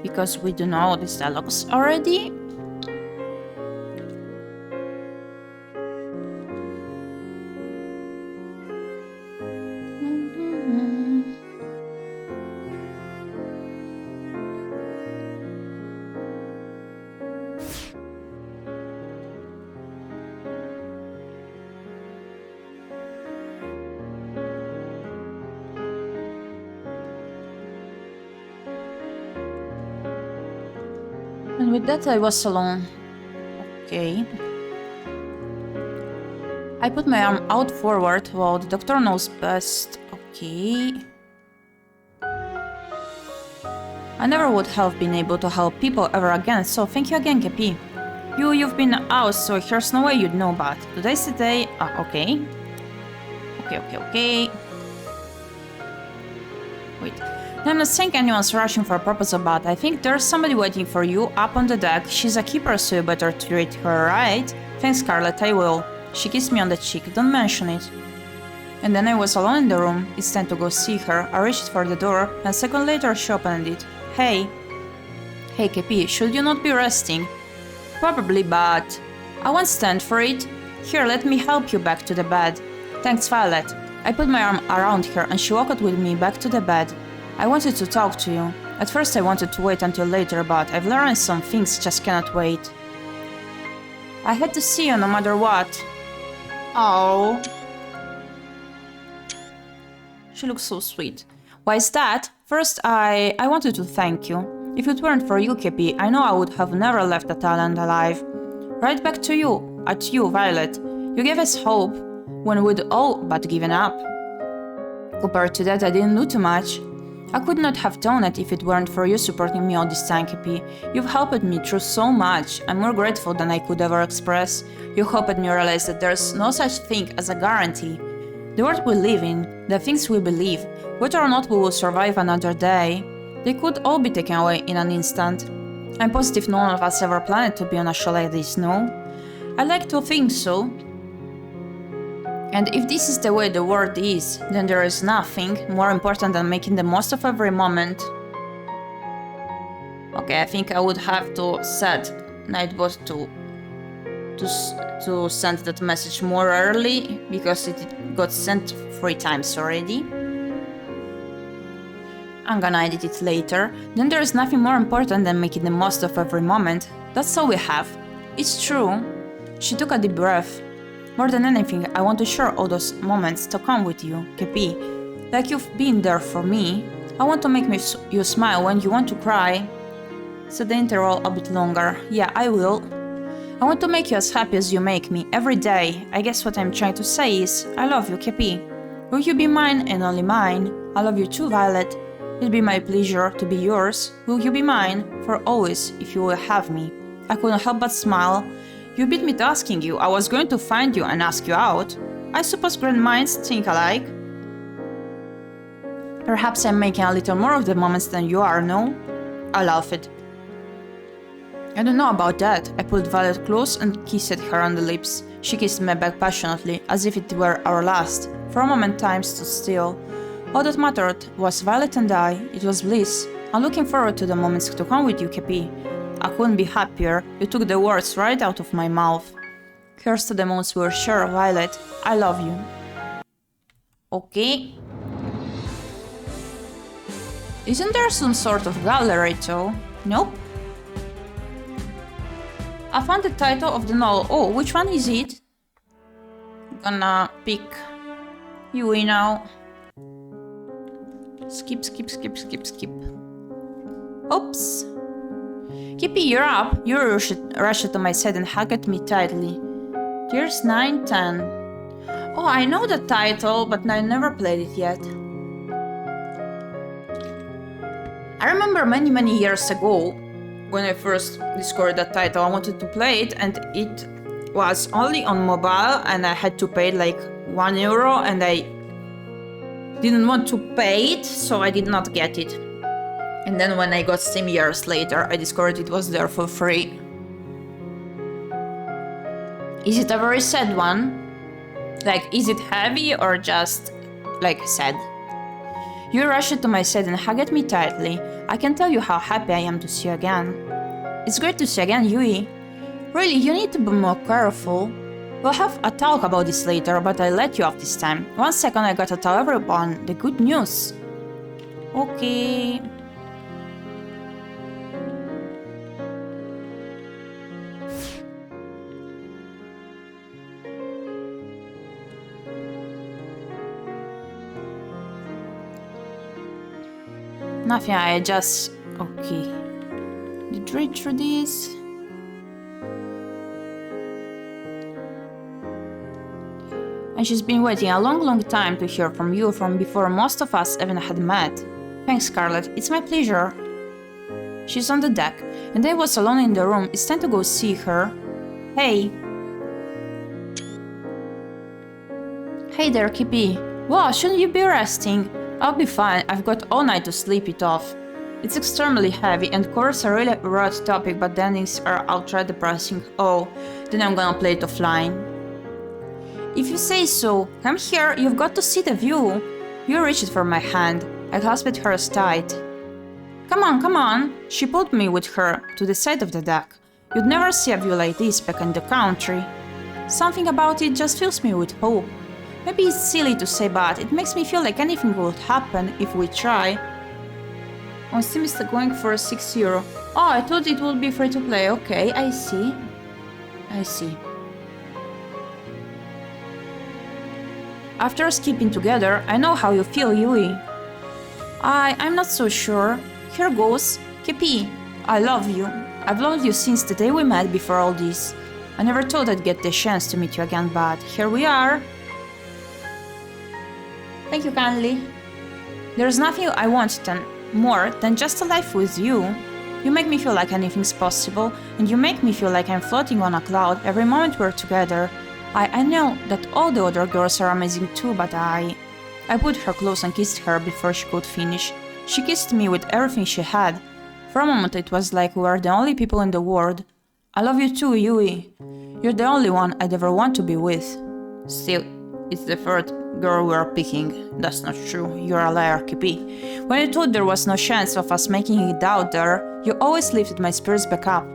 because we do know these dialogues already. And with that I was alone. Okay. I put my arm out forward while the doctor knows best. Okay. I never would have been able to help people ever again, so thank you again, Gyepi. You've been out, so here's no way you'd know, but today's the day. Okay. Okay. Wait. I'm not saying anyone's rushing for a purpose, but I think there's somebody waiting for you up on the deck. She's a keeper, so you better treat her right. Thanks, Scarlet, I will. She kissed me on the cheek, don't mention it. And then I was alone in the room. It's time to go see her. I reached for the door, and a second later she opened it. Hey, Gyepi, should you not be resting? Probably, but I won't stand for it. Here, let me help you back to the bed. Thanks, Violet. I put my arm around her and she walked with me back to the bed. I wanted to talk to you. At first I wanted to wait until later, but I've learned some things just cannot wait. I had to see you no matter what. Oh. She looks so sweet. Why is that? First, I wanted to thank you. If it weren't for you, Gyepi, I know I would have never left that island alive. Right back to you, at you, Violet. You gave us hope when we'd all but given up. Compared to that, I didn't do too much. I could not have done it if it weren't for you supporting me all this time, Gyepi. You've helped me through so much. I'm more grateful than I could ever express. You helped me realize that there's no such thing as a guarantee. The world we live in, the things we believe, whether or not we will survive another day, they could all be taken away in an instant. I'm positive none of us ever planned to be on a show like this, no? I like to think so. And if this is the way the world is, then there is nothing more important than making the most of every moment. Okay, I think I would have to set Nightbot to send that message more early, because it got sent 3 times already. I'm gonna edit it later. Then there is nothing more important than making the most of every moment. That's all we have. It's true. She took a deep breath. More than anything, I want to share all those moments to come with you, Gyepi. Like you've been there for me. I want to make you smile when you want to cry. Set the interval a bit longer. Yeah, I will. I want to make you as happy as you make me, every day. I guess what I'm trying to say is, I love you, Gyepi. Will you be mine and only mine? I love you too, Violet. It'll be my pleasure to be yours. Will you be mine? For always, if you will have me. I couldn't help but smile. You beat me to asking you. I was going to find you and ask you out. I suppose great minds think alike. Perhaps I'm making a little more of the moments than you are, no? I laughed. I don't know about that. I pulled Violet close and kissed her on the lips. She kissed me back passionately, as if it were our last. For a moment time stood still. All that mattered was Violet and I. It was bliss. I'm looking forward to the moments to come with you, Gyepi. I couldn't be happier. You took the words right out of my mouth. Here's to the moments we'll share, Violet. I love you. Okay. Isn't there some sort of gallery though? Nope. I found the title of the novel. Oh, which one is it? I'm gonna pick Yui now. Skip. Oops. Gyepi, you're up. You rushed to my side and hugged me tightly. Here's 9:10. Oh, I know the title, but I never played it yet. I remember many years ago, when I first discovered that title, I wanted to play it, and it was only on mobile, and I had to pay like €1, and I didn't want to pay it, so I did not get it. And then when I got Steam years later, I discovered it was there for free. Is it a very sad one? Like, is it heavy or just, like, sad? You rushed to my side and hugged me tightly. I can tell you how happy I am to see you again. It's great to see you again, Yui. Really, you need to be more careful. We'll have a talk about this later, but I'll let you off this time. 1 second, I gotta tell everyone the good news. Okay. Nothing, I just... okay. Did read through this? And she's been waiting a long time to hear from you, from before most of us even had met. Thanks, Scarlet. It's my pleasure. She's on the deck, and I was alone in the room. It's time to go see her. Hey. Hey there, Gyepi. Wow, shouldn't you be resting? I'll be fine. I've got all night to sleep it off. It's extremely heavy and covers a really broad topic, but the endings are outright depressing. Oh, then I'm gonna play it offline. If you say so. Come here, you've got to see the view. You reached for my hand. I clasped hers tight. Come on. She pulled me with her to the side of the deck. You'd never see a view like this back in the country. Something about it just fills me with hope. Maybe it's silly to say, but it makes me feel like anything would happen if we try. On Steam is going for €6. Oh, I thought it would be free to play. Okay, I see. After skipping together, I know how you feel, Yui. I'm not so sure. Here goes. Gyepi, I love you. I've loved you since the day we met before all this. I never thought I'd get the chance to meet you again, but here we are. Thank you kindly. There's nothing I want more than just a life with you. You make me feel like anything's possible, and you make me feel like I'm floating on a cloud every moment we're together. I know that all the other girls are amazing too, but I pulled her close and kissed her before she could finish. She kissed me with everything she had. For a moment it was like we were the only people in the world. I love you too, Yui. You're the only one I'd ever want to be with. Still, it's the third girl we're picking. That's not true. You're a liar, Gyepi. When I thought there was no chance of us making it out there, you always lifted my spirits back up.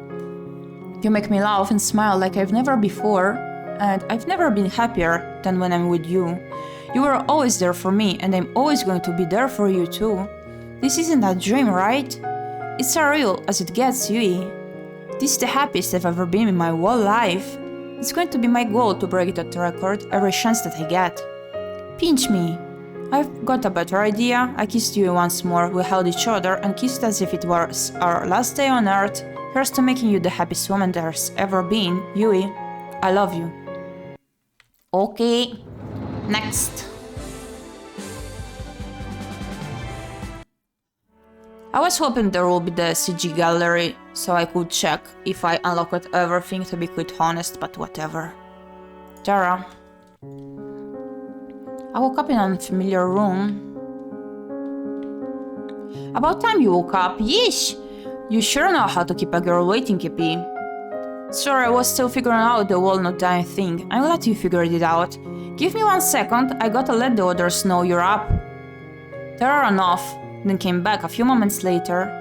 You make me laugh and smile like I've never before, and I've never been happier than when I'm with you. You were always there for me, and I'm always going to be there for you too. This isn't a dream, right? It's as real as it gets, Yui. This is the happiest I've ever been in my whole life. It's going to be my goal to break that record every chance that I get. Pinch me. I've got a better idea. I kissed you once more, we held each other and kissed as if it was our last day on earth. Here's to making you the happiest woman there's ever been, Yui. I love you. Okay. Next. I was hoping there would be the CG gallery, so I could check if I unlocked everything, to be quite honest, but whatever. Tara. I woke up in an unfamiliar room. About time you woke up, yeesh! You sure know how to keep a girl waiting, Gyepi. Sorry, I was still figuring out the whole not dying thing. I'm glad you figured it out. Give me 1 second, I gotta let the others know you're up. Tara ran off, then came back a few moments later.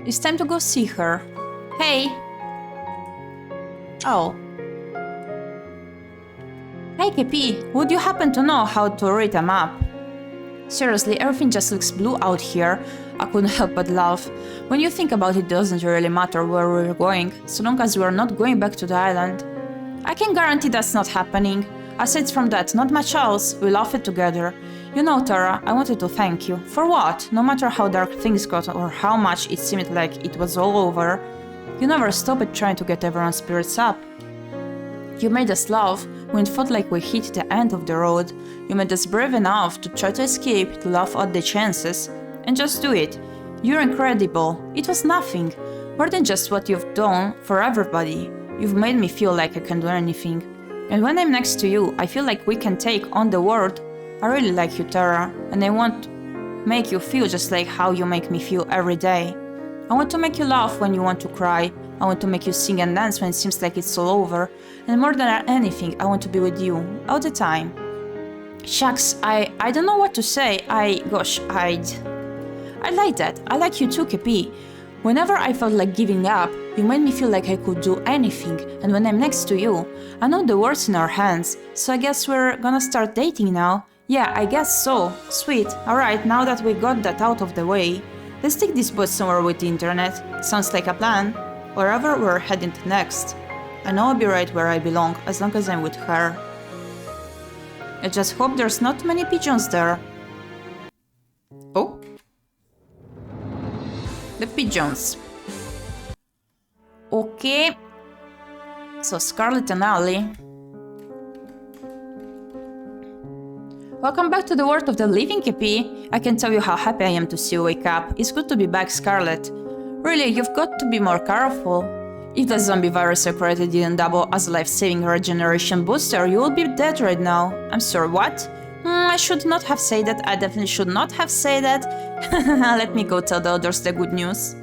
It's time to go see her. Hey! Oh. Hey Gyepi, would you happen to know how to read a map? Seriously, everything just looks blue out here. I couldn't help but laugh. When you think about it, it doesn't really matter where we're going, so long as we're not going back to the island. I can guarantee that's not happening. Aside from that, not much else. We laugh it together. You know, Tara, I wanted to thank you. For what? No matter how dark things got or how much it seemed like it was all over, you never stopped trying to get everyone's spirits up. You made us laugh when it felt like we hit the end of the road. You made us brave enough to try to escape, to laugh at the chances, and just do it. You're incredible. It was nothing. More than just what you've done for everybody. You've made me feel like I can do anything. And when I'm next to you, I feel like we can take on the world. I really like you, Tara, and I want to make you feel just like how you make me feel every day. I want to make you laugh when you want to cry. I want to make you sing and dance when it seems like it's all over. And more than anything, I want to be with you, all the time. Shucks, I don't know what to say. I like that. I like you too, Gyepi. Whenever I felt like giving up, you made me feel like I could do anything, and when I'm next to you, I know the world's in our hands, so I guess we're gonna start dating now. Yeah, I guess so. Sweet. Alright, now that we got that out of the way, let's take this boat somewhere with the internet. Sounds like a plan. Wherever we're heading next. I know I'll be right where I belong, as long as I'm with her. I just hope there's not many pigeons there. Oh? The pigeons. Okay. So Scarlet and Ally. Welcome back to the world of the living, Gyepi. I can tell you how happy I am to see you wake up. It's good to be back, Scarlet. Really, you've got to be more careful. If the zombie virus I created didn't double as a life-saving regeneration booster, you would be dead right now. I'm sorry, what? I should not have said that. I definitely should not have said that. Let me go tell the others the good news.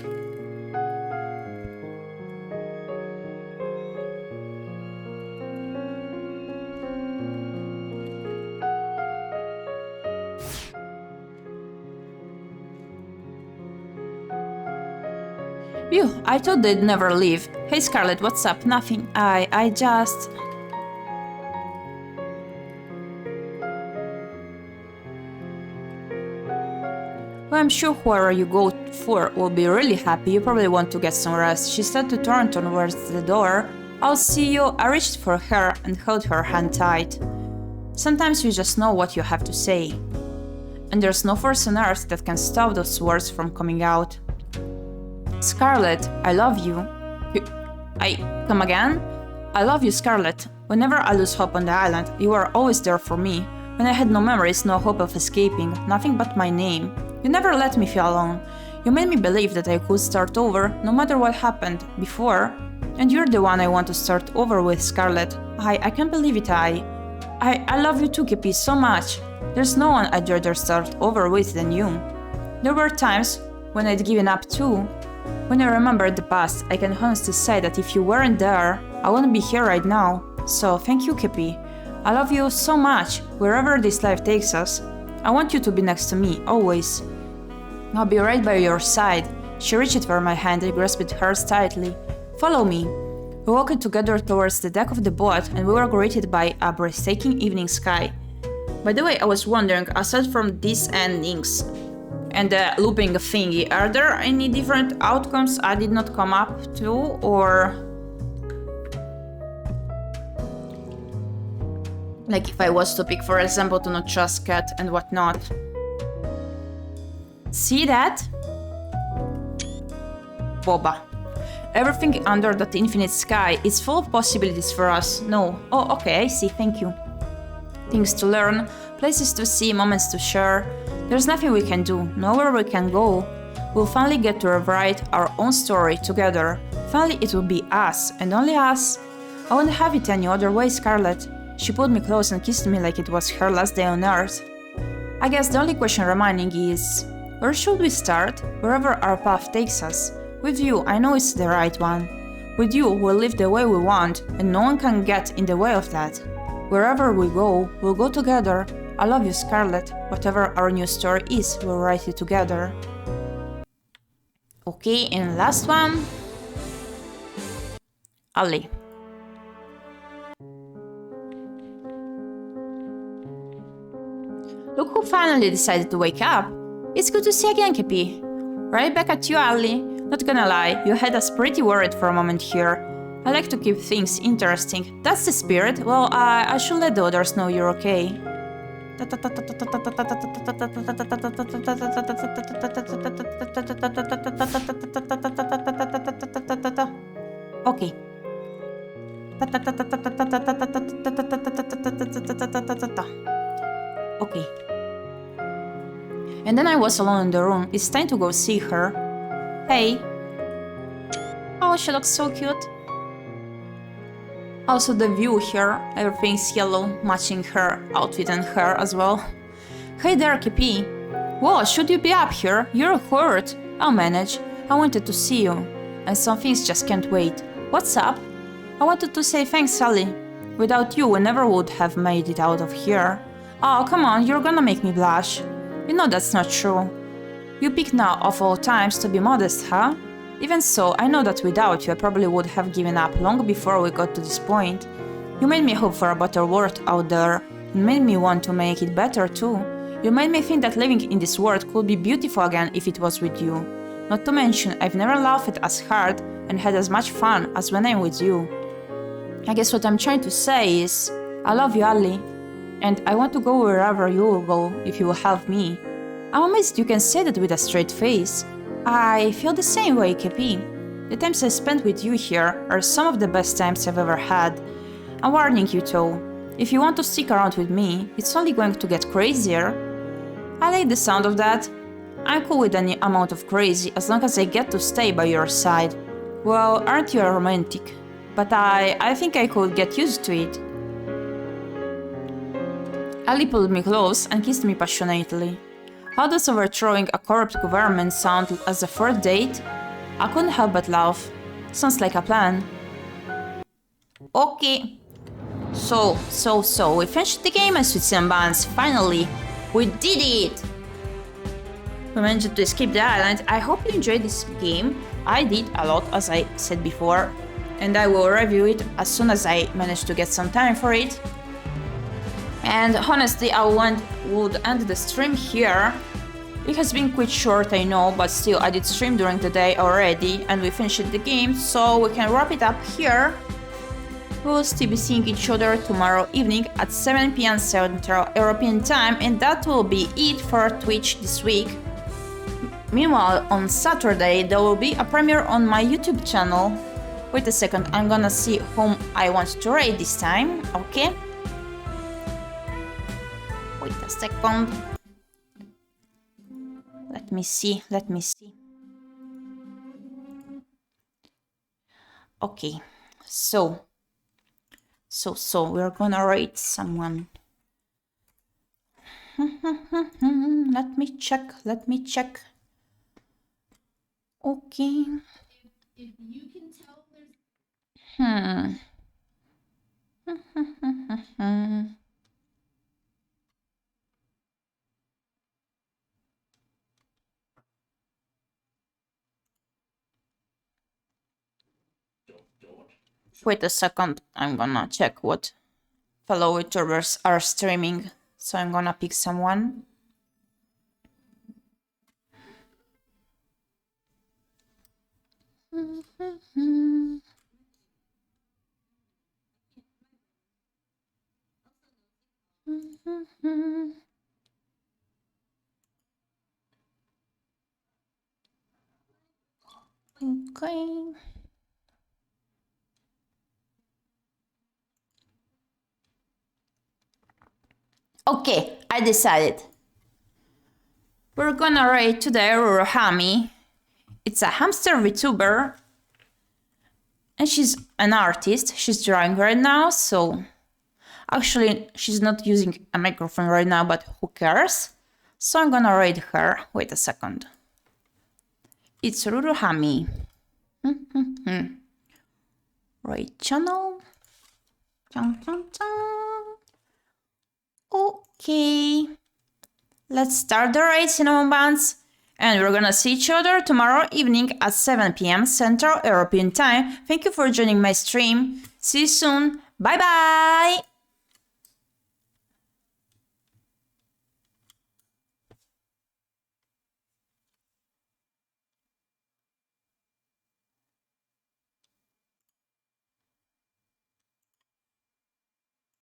Phew, I thought they'd never leave. Hey Scarlet, what's up? Nothing. I just... Well, I'm sure whoever you go for will be really happy. You probably want to get some rest. She started to turn towards the door. I'll see you. I reached for her and held her hand tight. Sometimes you just know what you have to say. And there's no force on earth that can stop those words from coming out. Scarlet, I love you. Come again? I love you, Scarlet. Whenever I lose hope on the island, you are always there for me. When I had no memories, no hope of escaping, nothing but my name. You never let me feel alone. You made me believe that I could start over, no matter what happened before. And you're the one I want to start over with, Scarlet. I can't believe it, I love you too, Gyepi, so much. There's no one I'd rather start over with than you. There were times when I'd given up too. When I remember the past, I can honestly say that if you weren't there, I wouldn't be here right now. So thank you, Gyepi. I love you so much, wherever this life takes us. I want you to be next to me, always. I'll be right by your side. She reached for my hand and grasped hers tightly. Follow me. We walked together towards the deck of the boat and we were greeted by a breathtaking evening sky. By the way, I was wondering, aside from these endings and the looping thingy, are there any different outcomes I did not come up to, or... like if I was to pick, for example, to not trust cat and whatnot. See that? Boba. Everything under that infinite sky is full of possibilities for us. No. Oh, okay, I see, thank you. Things to learn, places to see, moments to share. There's nothing we can do, nowhere we can go. We'll finally get to rewrite our own story together. Finally, it will be us, and only us. I wouldn't have it any other way, Scarlet. She pulled me close and kissed me like it was her last day on Earth. I guess the only question remaining is, where should we start? Wherever our path takes us. With you, I know it's the right one. With you, we'll live the way we want, and no one can get in the way of that. Wherever we go, we'll go together. I love you, Scarlet. Whatever our new story is, we'll write it together. Okay, and last one. Ali. Look who finally decided to wake up. It's good to see again, Gyepi. Right back at you, Ali. Not gonna lie, you had us pretty worried for a moment here. I like to keep things interesting. That's the spirit. Well, I should let the others know you're okay. Okay. Okay. And then I was alone in the room. It's time to go see her. Hey. Oh, she looks so cute. Also the view here, everything's yellow, matching her outfit and hair as well. Hey there, Gyepi. Whoa, should you be up here? You're hurt. I'll manage. I wanted to see you. And some things just can't wait. What's up? I wanted to say thanks, Sally. Without you, we never would have made it out of here. Oh, come on, you're gonna make me blush. You know that's not true. You pick now of all times to be modest, huh? Even so, I know that without you I probably would have given up long before we got to this point. You made me hope for a better world out there, and made me want to make it better too. You made me think that living in this world could be beautiful again if it was with you. Not to mention, I've never laughed as hard and had as much fun as when I'm with you. I guess what I'm trying to say is, I love you, Ali. And I want to go wherever you will go if you will have me. I'm amazed you can say that with a straight face. I feel the same way, Gyepi. The times I spent with you here are some of the best times I've ever had. I'm warning you though, if you want to stick around with me, it's only going to get crazier. I like the sound of that. I'm cool with any amount of crazy as long as I get to stay by your side. Well, aren't you a romantic? But I think I could get used to it. Ali pulled me close and kissed me passionately. How does overthrowing a corrupt government sound as a first date? I couldn't help but laugh. Sounds like a plan. Okay. So, we finished the game, my sweets and buns. Finally, we did it! We managed to escape the island. I hope you enjoyed this game. I did a lot, as I said before. And I will review it as soon as I manage to get some time for it. And honestly, I would end the stream here It has been quite short, I know, but still I did stream during the day already and we finished the game, so we can wrap it up here. We will still be seeing each other tomorrow evening at 7 PM Central European Time, and that will be it for Twitch this week. Meanwhile, on Saturday there will be a premiere on my YouTube channel. Wait a second, I'm gonna see whom I want to raid this time, okay? Wait a second. Let me see. Okay, so we're gonna rate someone. Let me check. Okay. If you can tell there's Wait a second, I'm gonna check what fellow YouTubers are streaming. So I'm gonna pick someone. Okay. Okay, I decided. We're gonna raid today ᴄᴏᴍᴍᴜ. It's a hamster VTuber. And she's an artist. She's drawing right now, so... Actually, she's not using a microphone right now, but who cares? So I'm gonna raid her. Wait a second. It's ᴄᴏᴍᴍᴜ. Raid channel. Okay. Let's start the raid, cinnamon buns. And we're gonna see each other tomorrow evening at 7 PM Central European Time. Thank you for joining my stream. See you soon. Bye bye!